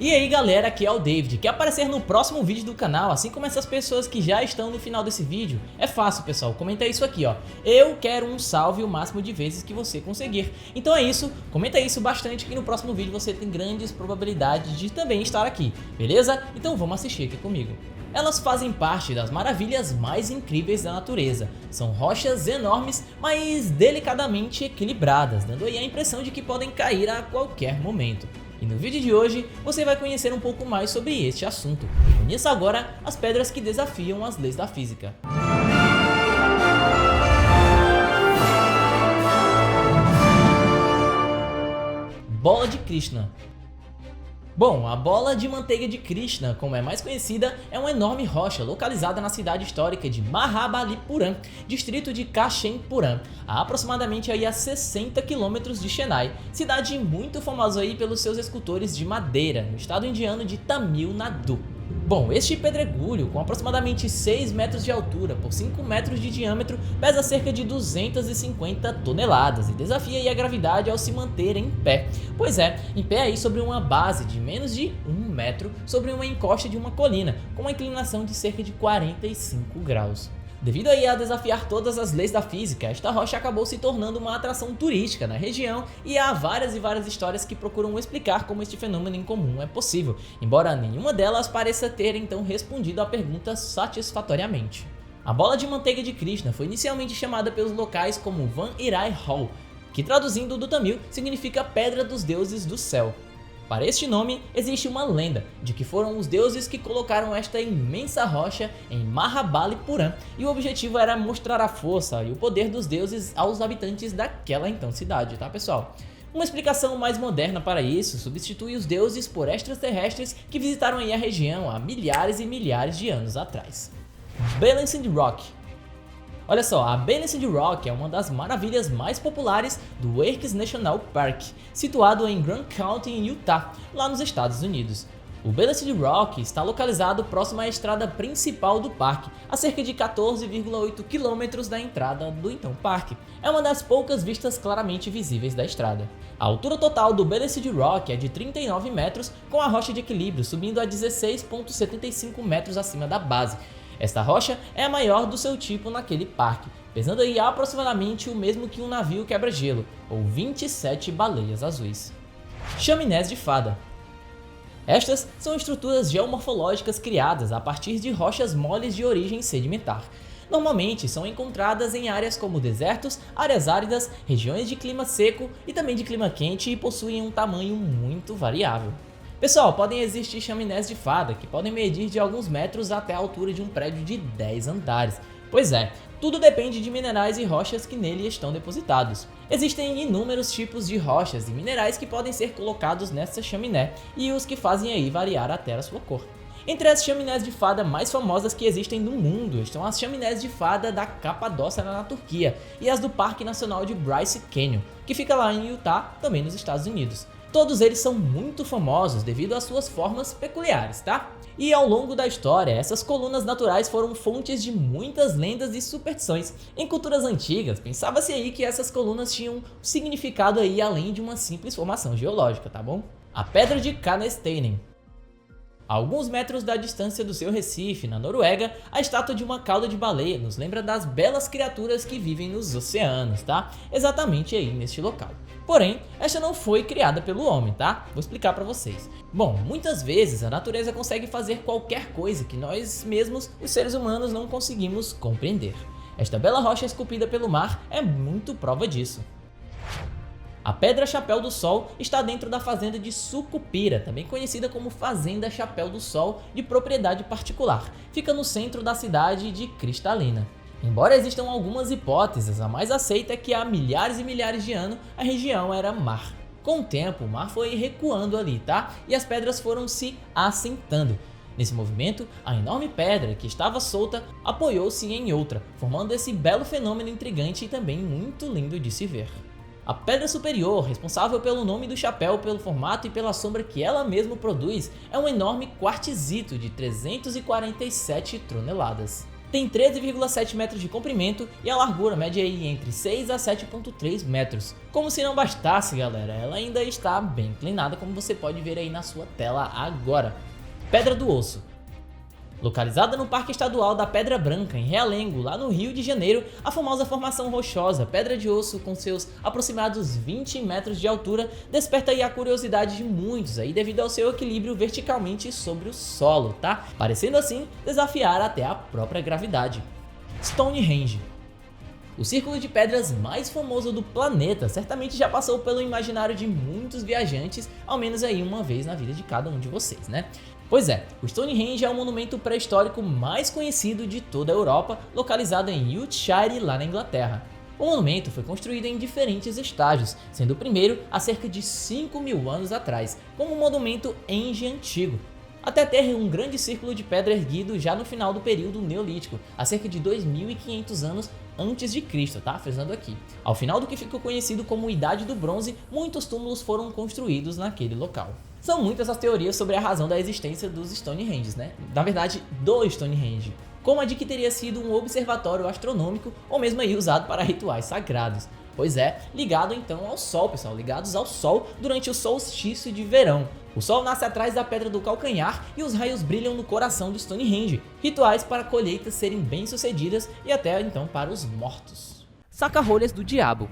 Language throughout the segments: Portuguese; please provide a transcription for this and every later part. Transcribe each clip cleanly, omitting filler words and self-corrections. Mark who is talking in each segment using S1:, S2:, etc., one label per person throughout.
S1: E aí galera, aqui é o David, quer aparecer no próximo vídeo do canal, assim como essas pessoas que já estão no final desse vídeo? É fácil pessoal, comenta isso aqui ó, eu quero um salve o máximo de vezes que você conseguir. Então é isso, comenta isso bastante que no próximo vídeo você tem grandes probabilidades de também estar aqui, beleza? Então vamos assistir aqui comigo. Elas fazem parte das maravilhas mais incríveis da natureza. São rochas enormes, mas delicadamente equilibradas, dando aí a impressão de que podem cair a qualquer momento. E no vídeo de hoje você vai conhecer um pouco mais sobre este assunto. Conheça agora as pedras que desafiam as leis da física. Bola de Krishna. Bom, a bola de manteiga de Krishna, como é mais conhecida, é uma enorme rocha localizada na cidade histórica de Mahabalipuram, distrito de Kashyappuram, a aproximadamente aí a 60 km de Chennai, cidade muito famosa aí pelos seus escultores de madeira, no estado indiano de Tamil Nadu. Bom, este pedregulho, com aproximadamente 6 metros de altura por 5 metros de diâmetro, pesa cerca de 250 toneladas e desafia aí a gravidade ao se manter em pé. Pois é, em pé aí sobre uma base de menos de 1 metro sobre uma encosta de uma colina, com uma inclinação de cerca de 45 graus. Devido aí a desafiar todas as leis da física, esta rocha acabou se tornando uma atração turística na região e há várias histórias que procuram explicar como este fenômeno incomum é possível, embora nenhuma delas pareça ter então respondido à pergunta satisfatoriamente. A bola de manteiga de Krishna foi inicialmente chamada pelos locais como Van Irai Hall, que traduzindo do tamil significa Pedra dos Deuses do Céu. Para este nome, existe uma lenda de que foram os deuses que colocaram esta imensa rocha em Mahabalipuram e o objetivo era mostrar a força e o poder dos deuses aos habitantes daquela então cidade, tá pessoal? Uma explicação mais moderna para isso substitui os deuses por extraterrestres que visitaram aí a região há milhares e milhares de anos atrás. Balanced Rock. Olha só, a Balanced Rock é uma das maravilhas mais populares do Erks National Park, situado em Grant County, em Utah, lá nos Estados Unidos. O Balanced Rock está localizado próximo à estrada principal do parque, a cerca de 14,8 km da entrada do então parque. É uma das poucas vistas claramente visíveis da estrada. A altura total do Balanced Rock é de 39 metros, com a rocha de equilíbrio subindo a 16,75 metros acima da base. Esta rocha é a maior do seu tipo naquele parque, pesando aí aproximadamente o mesmo que um navio quebra-gelo, ou 27 baleias azuis. Chaminés de fada. Estas são estruturas geomorfológicas criadas a partir de rochas moles de origem sedimentar. Normalmente são encontradas em áreas como desertos, áreas áridas, regiões de clima seco e também de clima quente e possuem um tamanho muito variável. Pessoal, podem existir chaminés de fada que podem medir de alguns metros até a altura de um prédio de 10 andares. Pois é, tudo depende de minerais e rochas que nele estão depositados. Existem inúmeros tipos de rochas e minerais que podem ser colocados nessa chaminé e os que fazem aí variar até a sua cor. Entre as chaminés de fada mais famosas que existem no mundo estão as chaminés de fada da Capadócia na Turquia e as do Parque Nacional de Bryce Canyon, que fica lá em Utah, também nos Estados Unidos. Todos eles são muito famosos devido às suas formas peculiares, tá? E ao longo da história, essas colunas naturais foram fontes de muitas lendas e superstições. Em culturas antigas, pensava-se aí que essas colunas tinham um significado aí além de uma simples formação geológica, tá bom? A Pedra de Canesteinen. A alguns metros da distância do seu Recife, na Noruega, a estátua de uma cauda de baleia nos lembra das belas criaturas que vivem nos oceanos, tá? Exatamente aí neste local. Porém, esta não foi criada pelo homem, tá? Vou explicar para vocês. Bom, muitas vezes a natureza consegue fazer qualquer coisa que nós mesmos, os seres humanos, não conseguimos compreender. Esta bela rocha esculpida pelo mar é muito prova disso. A Pedra Chapéu do Sol está dentro da fazenda de Sucupira, também conhecida como Fazenda Chapéu do Sol, de propriedade particular. Fica no centro da cidade de Cristalina. Embora existam algumas hipóteses, a mais aceita é que há milhares e milhares de anos a região era mar. Com o tempo, o mar foi recuando ali, tá? E as pedras foram se assentando. Nesse movimento, a enorme pedra que estava solta apoiou-se em outra, formando esse belo fenômeno intrigante e também muito lindo de se ver. A pedra superior, responsável pelo nome do chapéu, pelo formato e pela sombra que ela mesma produz, é um enorme quartzito de 347 toneladas. Tem 13,7 metros de comprimento e a largura mede aí entre 6 a 7,3 metros. Como se não bastasse, galera, ela ainda está bem inclinada, como você pode ver aí na sua tela agora. Pedra do Osso. Localizada no Parque Estadual da Pedra Branca, em Realengo, lá no Rio de Janeiro, a famosa formação rochosa Pedra de Osso, com seus aproximados 20 metros de altura, desperta aí a curiosidade de muitos aí devido ao seu equilíbrio verticalmente sobre o solo, tá? Parecendo assim desafiar até a própria gravidade. Stonehenge. O círculo de pedras mais famoso do planeta certamente já passou pelo imaginário de muitos viajantes, ao menos aí uma vez na vida de cada um de vocês, né? Pois é, o Stonehenge é o monumento pré-histórico mais conhecido de toda a Europa, localizado em Wiltshire, lá na Inglaterra. O monumento foi construído em diferentes estágios, sendo o primeiro há cerca de 5.000 anos atrás, como um monumento enge antigo, até ter um grande círculo de pedra erguido já no final do período Neolítico, há cerca de 2.500 anos antes de Cristo, tá? Frisando aqui. Ao final do que ficou conhecido como Idade do Bronze, muitos túmulos foram construídos naquele local. São muitas as teorias sobre a razão da existência dos Stonehenges, né? Na verdade, do Stonehenge, como a de que teria sido um observatório astronômico ou mesmo aí usado para rituais sagrados. Pois é, ligado então ao Sol, pessoal, ligados ao Sol durante o solstício de verão. O Sol nasce atrás da pedra do calcanhar e os raios brilham no coração do Stonehenge, rituais para colheitas serem bem-sucedidas e até então para os mortos. Saca-rolhas do Diabo.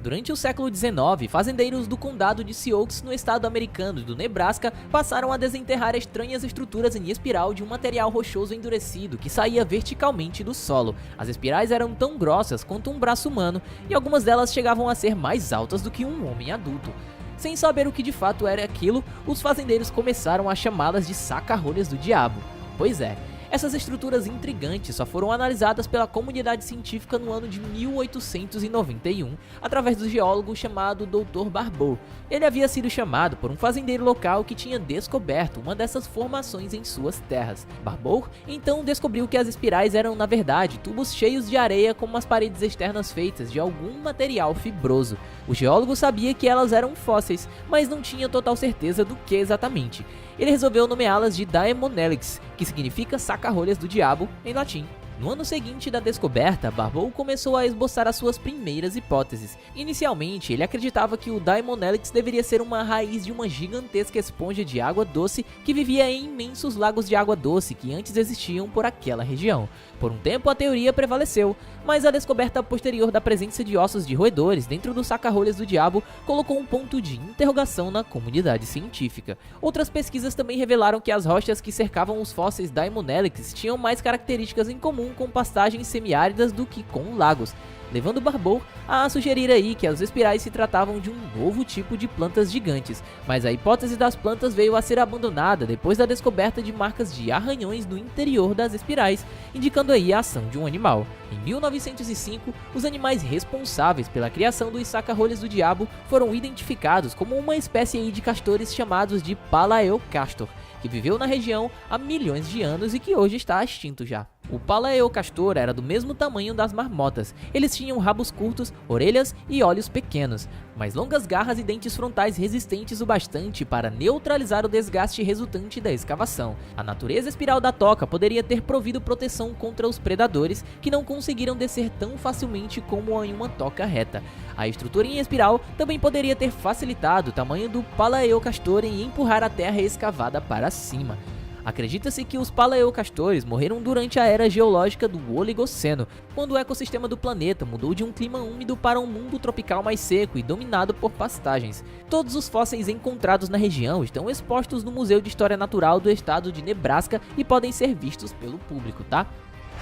S1: Durante o século XIX, fazendeiros do condado de Sioux, no estado americano do Nebraska, passaram a desenterrar estranhas estruturas em espiral de um material rochoso endurecido que saía verticalmente do solo. As espirais eram tão grossas quanto um braço humano, e algumas delas chegavam a ser mais altas do que um homem adulto. Sem saber o que de fato era aquilo, os fazendeiros começaram a chamá-las de saca-rolhas do diabo. Pois é, essas estruturas intrigantes só foram analisadas pela comunidade científica no ano de 1891, através do geólogo chamado Dr. Barbour. Ele havia sido chamado por um fazendeiro local que tinha descoberto uma dessas formações em suas terras. Barbour então descobriu que as espirais eram na verdade tubos cheios de areia com umas paredes externas feitas de algum material fibroso. O geólogo sabia que elas eram fósseis, mas não tinha total certeza do que exatamente. Ele resolveu nomeá-las de Daemonelix, que significa saca-rolhas do diabo em latim. No ano seguinte da descoberta, Barbour começou a esboçar as suas primeiras hipóteses. Inicialmente, ele acreditava que o Daemonelix deveria ser uma raiz de uma gigantesca esponja de água doce que vivia em imensos lagos de água doce que antes existiam por aquela região. Por um tempo a teoria prevaleceu, mas a descoberta posterior da presença de ossos de roedores dentro dos saca-rolhas do diabo colocou um ponto de interrogação na comunidade científica. Outras pesquisas também revelaram que as rochas que cercavam os fósseis Daemonelix tinham mais características em comum com pastagens semiáridas do que com lagos, levando Barbour a sugerir aí que as espirais se tratavam de um novo tipo de plantas gigantes, mas a hipótese das plantas veio a ser abandonada depois da descoberta de marcas de arranhões no interior das espirais, indicando aí a ação de um animal. Em 1905, os animais responsáveis pela criação dos saca-rolhas do diabo foram identificados como uma espécie aí de castores chamados de Palaeocastor, que viveu na região há milhões de anos e que hoje está extinto já. O Palaeocastor era do mesmo tamanho das marmotas. Eles tinham rabos curtos, orelhas e olhos pequenos, mas longas garras e dentes frontais resistentes o bastante para neutralizar o desgaste resultante da escavação. A natureza espiral da toca poderia ter provido proteção contra os predadores que não conseguiram descer tão facilmente como em uma toca reta. A estrutura em espiral também poderia ter facilitado o tamanho do Palaeocastor em empurrar a terra escavada para cima. Acredita-se que os palaeocastores morreram durante a era geológica do Oligoceno, quando o ecossistema do planeta mudou de um clima úmido para um mundo tropical mais seco e dominado por pastagens. Todos os fósseis encontrados na região estão expostos no Museu de História Natural do estado de Nebraska e podem ser vistos pelo público, tá?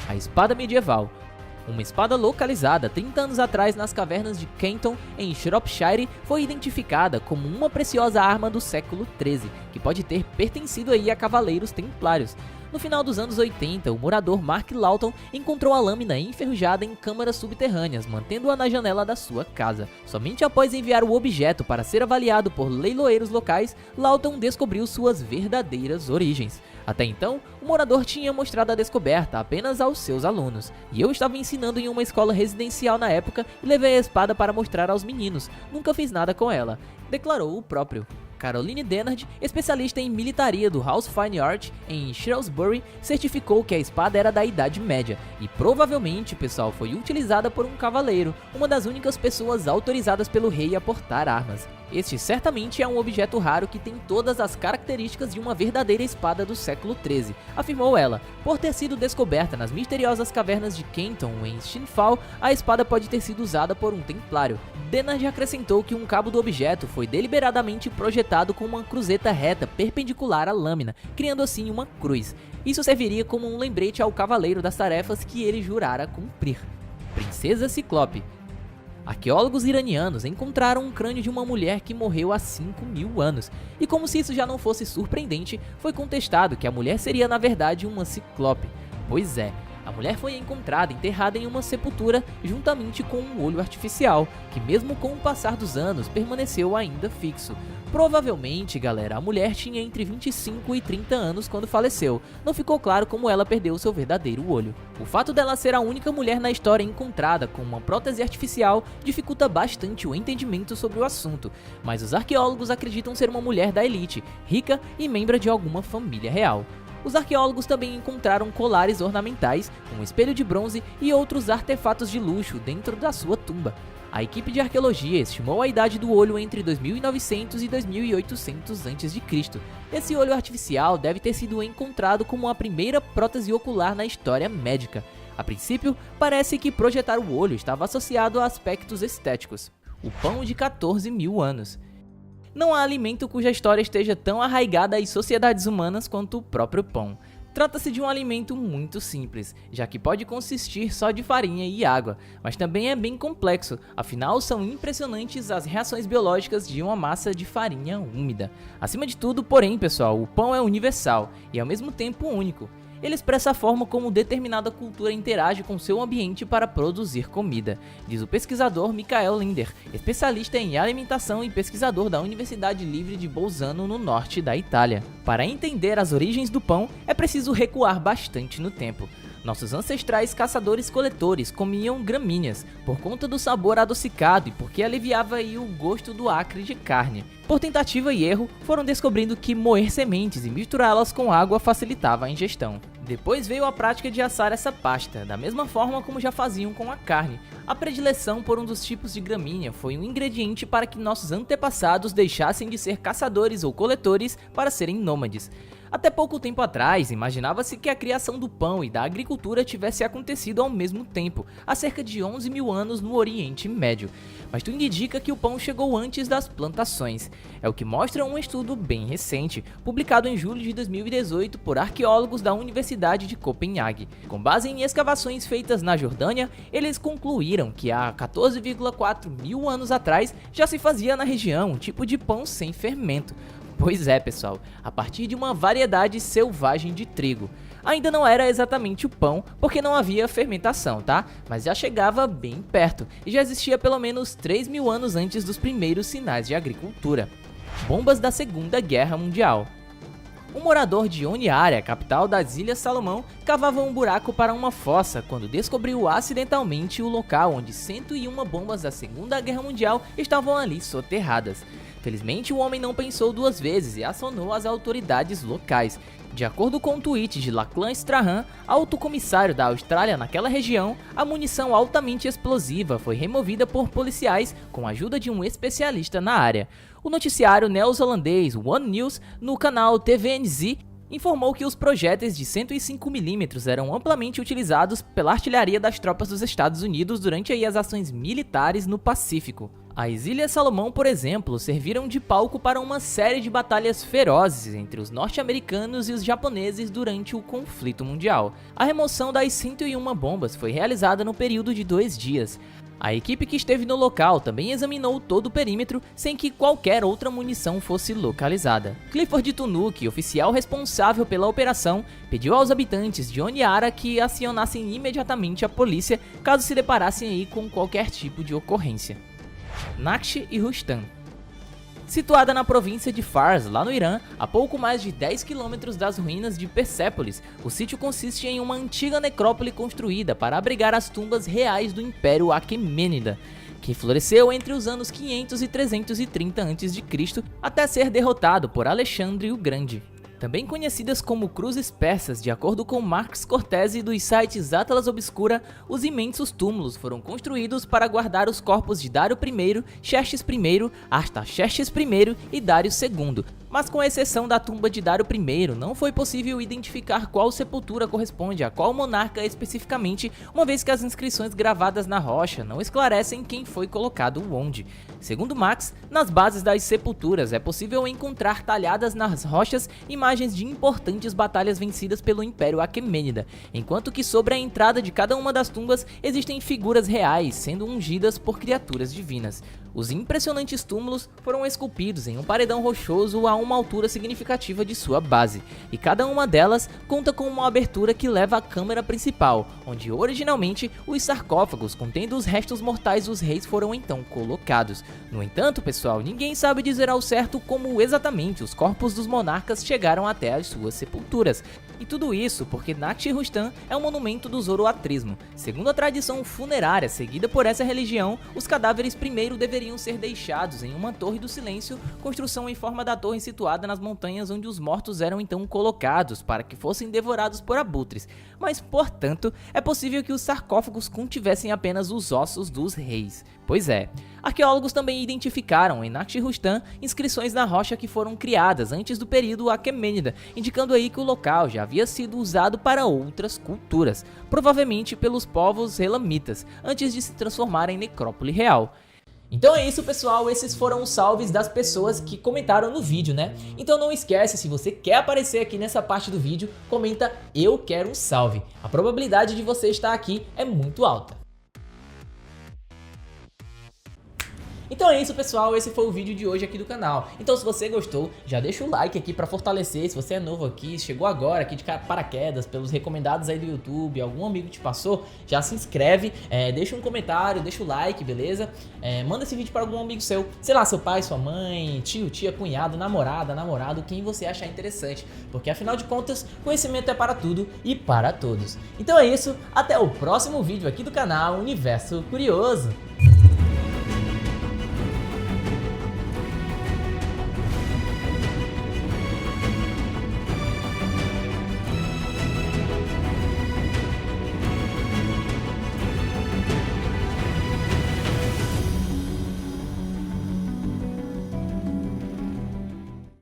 S1: A espada medieval. Uma espada localizada 30 anos atrás nas cavernas de Kenton, em Shropshire, foi identificada como uma preciosa arma do século XIII, que pode ter pertencido aí a cavaleiros templários. No final dos anos 80, o morador Mark Lawton encontrou a lâmina enferrujada em câmaras subterrâneas, mantendo-a na janela da sua casa. Somente após enviar o objeto para ser avaliado por leiloeiros locais, Lawton descobriu suas verdadeiras origens. Até então, o morador tinha mostrado a descoberta apenas aos seus alunos, e eu estava ensinando em uma escola residencial na época e levei a espada para mostrar aos meninos. Nunca fiz nada com ela, declarou o próprio. Caroline Dennard, especialista em militaria do House Fine Art em Shrewsbury, certificou que a espada era da Idade Média e provavelmente, pessoal, foi utilizada por um cavaleiro, uma das únicas pessoas autorizadas pelo rei a portar armas. Este certamente é um objeto raro que tem todas as características de uma verdadeira espada do século XIII, afirmou ela. Por ter sido descoberta nas misteriosas cavernas de Kenton em Shinfal, a espada pode ter sido usada por um templário. Dennard acrescentou que um cabo do objeto foi deliberadamente projetado com uma cruzeta reta perpendicular à lâmina, criando assim uma cruz. Isso serviria como um lembrete ao cavaleiro das tarefas que ele jurara cumprir. Princesa Ciclope. Arqueólogos iranianos encontraram um crânio de uma mulher que morreu há 5.000 anos, e como se isso já não fosse surpreendente, foi contestado que a mulher seria na verdade uma ciclope. Pois é, a mulher foi encontrada enterrada em uma sepultura juntamente com um olho artificial, que mesmo com o passar dos anos permaneceu ainda fixo. Provavelmente, galera, a mulher tinha entre 25 e 30 anos quando faleceu. Não ficou claro como ela perdeu seu verdadeiro olho. O fato dela ser a única mulher na história encontrada com uma prótese artificial dificulta bastante o entendimento sobre o assunto, mas os arqueólogos acreditam ser uma mulher da elite, rica e membro de alguma família real. Os arqueólogos também encontraram colares ornamentais, um espelho de bronze e outros artefatos de luxo dentro da sua tumba. A equipe de arqueologia estimou a idade do olho entre 2900 e 2800 a.C. Esse olho artificial deve ter sido encontrado como a primeira prótese ocular na história médica. A princípio, parece que projetar o olho estava associado a aspectos estéticos. O pão de 14.000 anos. Não há alimento cuja história esteja tão arraigada às sociedades humanas quanto o próprio pão. Trata-se de um alimento muito simples, já que pode consistir só de farinha e água, mas também é bem complexo, afinal são impressionantes as reações biológicas de uma massa de farinha úmida. Acima de tudo, porém, pessoal, o pão é universal e ao mesmo tempo único. Ele expressa a forma como determinada cultura interage com seu ambiente para produzir comida, diz o pesquisador Michael Linder, especialista em alimentação e pesquisador da Universidade Livre de Bolzano, no norte da Itália. Para entender as origens do pão, é preciso recuar bastante no tempo. Nossos ancestrais caçadores-coletores comiam gramíneas, por conta do sabor adocicado e porque aliviava aí o gosto do acre de carne. Por tentativa e erro, foram descobrindo que moer sementes e misturá-las com água facilitava a ingestão. Depois veio a prática de assar essa pasta, da mesma forma como já faziam com a carne. A predileção por um dos tipos de gramínea foi um ingrediente para que nossos antepassados deixassem de ser caçadores ou coletores para serem nômades. Até pouco tempo atrás, imaginava-se que a criação do pão e da agricultura tivesse acontecido ao mesmo tempo, há cerca de 11.000 anos no Oriente Médio. Mas tudo indica que o pão chegou antes das plantações. É o que mostra um estudo bem recente, publicado em julho de 2018 por arqueólogos da Universidade de Copenhague. Com base em escavações feitas na Jordânia, eles concluíram que há 14,4 mil anos atrás já se fazia na região um tipo de pão sem fermento. Pois é, pessoal, a partir de uma variedade selvagem de trigo. Ainda não era exatamente o pão, porque não havia fermentação, tá? Mas já chegava bem perto, e já existia pelo menos 3.000 anos antes dos primeiros sinais de agricultura. Bombas da Segunda Guerra Mundial. Um morador de Honiara, capital das Ilhas Salomão, cavava um buraco para uma fossa quando descobriu acidentalmente o local onde 101 bombas da Segunda Guerra Mundial estavam ali soterradas. Felizmente, o homem não pensou duas vezes e acionou as autoridades locais. De acordo com um tweet de Lachlan Strahan, alto comissário da Austrália naquela região, a munição altamente explosiva foi removida por policiais com a ajuda de um especialista na área. O noticiário neozelandês One News, no canal TVNZ, informou que os projéteis de 105mm eram amplamente utilizados pela artilharia das tropas dos Estados Unidos durante as ações militares no Pacífico. As Ilhas Salomão, por exemplo, serviram de palco para uma série de batalhas ferozes entre os norte-americanos e os japoneses durante o conflito mundial. A remoção das 101 bombas foi realizada no período de 2 dias. A equipe que esteve no local também examinou todo o perímetro sem que qualquer outra munição fosse localizada. Clifford Tunuki, oficial responsável pela operação, pediu aos habitantes de Honiara que acionassem imediatamente a polícia caso se deparassem aí com qualquer tipo de ocorrência. Naqsh e Rustan. Situada na província de Fars, lá no Irã, a pouco mais de 10 km das ruínas de Persépolis, o sítio consiste em uma antiga necrópole construída para abrigar as tumbas reais do Império Aquemênida. que floresceu entre os anos 500 e 330 a.C. até ser derrotado por Alexandre o Grande. Também conhecidas como cruzes persas, de acordo com Marx Cortese dos sites Atlas Obscura, os imensos túmulos foram construídos para guardar os corpos de Dário I, Xerxes I, Artaxerxes I e Dário II. Mas com exceção da tumba de Dário I, não foi possível identificar qual sepultura corresponde a qual monarca especificamente, uma vez que as inscrições gravadas na rocha não esclarecem quem foi colocado onde. Segundo Marx, nas bases das sepulturas é possível encontrar talhadas nas rochas imagens de importantes batalhas vencidas pelo Império Aquemênida, enquanto que sobre a entrada de cada uma das tumbas existem figuras reais sendo ungidas por criaturas divinas. Os impressionantes túmulos foram esculpidos em um paredão rochoso a uma altura significativa de sua base, e cada uma delas conta com uma abertura que leva à câmara principal, onde originalmente os sarcófagos contendo os restos mortais dos reis foram então colocados. No entanto, pessoal, ninguém sabe dizer ao certo como exatamente os corpos dos monarcas chegaram até as suas sepulturas. E tudo isso porque Naxi-Rustan é um monumento do zoroatrismo. Segundo a tradição funerária seguida por essa religião, os cadáveres primeiro deveriam ser deixados em uma torre do silêncio, construção em forma da torre situada nas montanhas onde os mortos eram então colocados para que fossem devorados por abutres. Mas, portanto, é possível que os sarcófagos contivessem apenas os ossos dos reis. Pois é, arqueólogos também identificaram em Naxi-Rustan inscrições na rocha que foram criadas antes do período Aquemênida, indicando aí que o local já havia sido usado para outras culturas, provavelmente pelos povos elamitas, antes de se transformar em necrópole real. Então é isso, pessoal, esses foram os salves das pessoas que comentaram no vídeo, né? Então não esquece, se você quer aparecer aqui nessa parte do vídeo, comenta "eu quero um salve". A probabilidade de você estar aqui é muito alta. Então é isso, pessoal, esse foi o vídeo de hoje aqui do canal. Então se você gostou, já deixa o like aqui pra fortalecer. Se você é novo aqui, chegou agora aqui de paraquedas pelos recomendados aí do YouTube, algum amigo te passou, já se inscreve, deixa um comentário, deixa o like, beleza? Manda esse vídeo para algum amigo seu, sei lá, seu pai, sua mãe, tio, tia, cunhado, namorada, namorado, quem você achar interessante. Porque afinal de contas, conhecimento é para tudo e para todos. Então é isso, até o próximo vídeo aqui do canal Universo Curioso.